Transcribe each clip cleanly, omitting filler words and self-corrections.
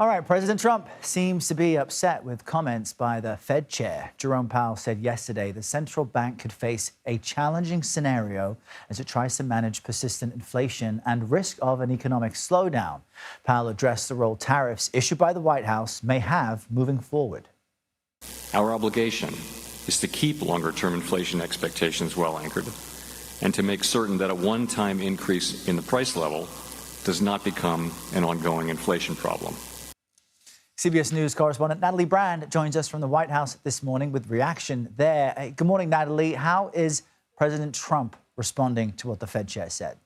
All right, President Trump seems to be upset with comments by the Fed Chair. Jerome Powell said yesterday the central bank could face a challenging scenario as it tries to manage persistent inflation and risk of an economic slowdown. Powell addressed the role tariffs issued by the White House may have moving forward. Our obligation is to keep longer-term inflation expectations well anchored and to make certain that a one-time increase in the price level does not become an ongoing inflation problem. CBS News correspondent Natalie Brand joins us from the White House this morning with reaction there. Hey, good morning, Natalie. How is President Trump responding to what the Fed Chair said?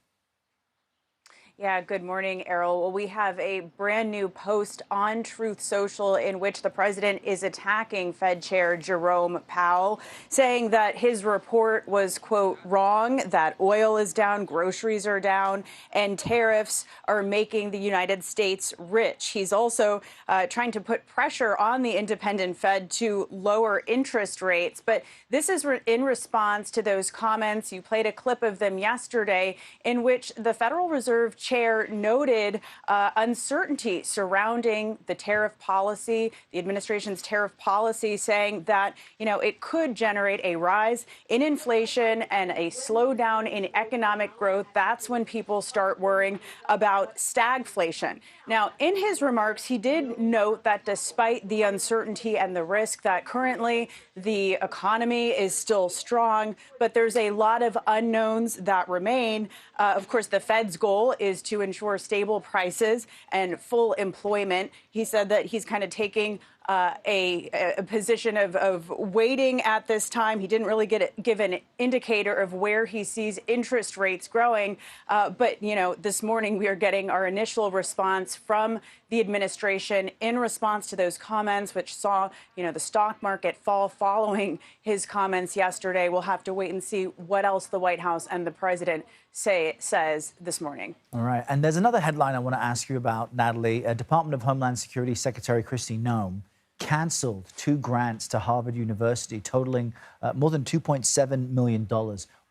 Yeah, good morning, Errol. Well, we have a brand new post on Truth Social in which the president is attacking Fed Chair Jerome Powell, saying that his report was, quote, wrong, that oil is down, groceries are down, and tariffs are making the United States rich. He's also trying to put pressure on the independent Fed to lower interest rates. But this is in response to those comments. You played a clip of them yesterday in which the Federal Reserve Chair noted uncertainty surrounding the tariff policy, the administration's tariff policy, saying that, it could generate a rise in inflation and a slowdown in economic growth. That's when people start worrying about stagflation. Now, in his remarks, he did note that despite the uncertainty and the risk that currently the economy is still strong, but there's a lot of unknowns that remain. Of course, the Fed's goal is to ensure stable prices and full employment. He said that he's kind of taking a position of waiting at this time. He didn't really give an indicator of where he sees interest rates growing. But, this morning we are getting our initial response from the administration in response to those comments, which saw, the stock market fall following his comments yesterday. We'll have to wait and see what else the White House and the president says this morning. All right. And there's another headline I want to ask you about, Natalie. Department of Homeland Security Secretary Kristi Noem canceled 2 grants to Harvard University totaling more than $2.7 million.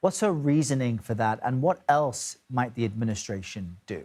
What's her reasoning for that, and what else might the administration do?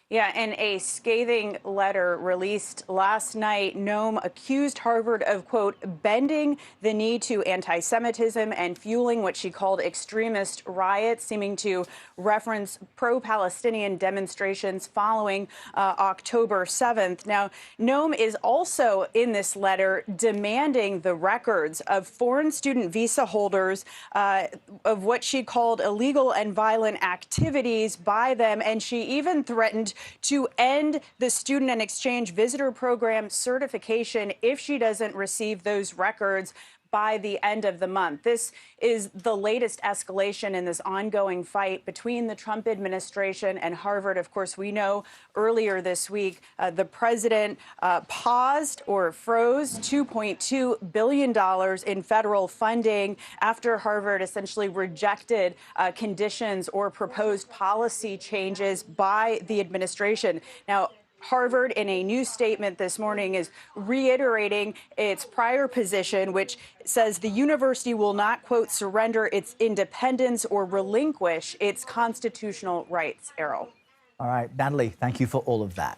Yeah, in a scathing letter released last night, Noem accused Harvard of, quote, bending the knee to anti-Semitism and fueling what she called extremist riots, seeming to reference pro-Palestinian demonstrations following October 7th. Now, Noem is also in this letter demanding the records of foreign student visa holders of what she called illegal and violent activities by them, and she even threatened to end the Student and Exchange Visitor Program certification if she doesn't receive those records by the end of the month. This is the latest escalation in this ongoing fight between the Trump administration and Harvard. Of course, we know earlier this week, the president paused or froze $2.2 billion in federal funding after Harvard essentially rejected conditions or proposed policy changes by the administration. Now, Harvard, in a new statement this morning, is reiterating its prior position, which says the university will not, quote, surrender its independence or relinquish its constitutional rights. Errol. All right, Natalie, thank you for all of that.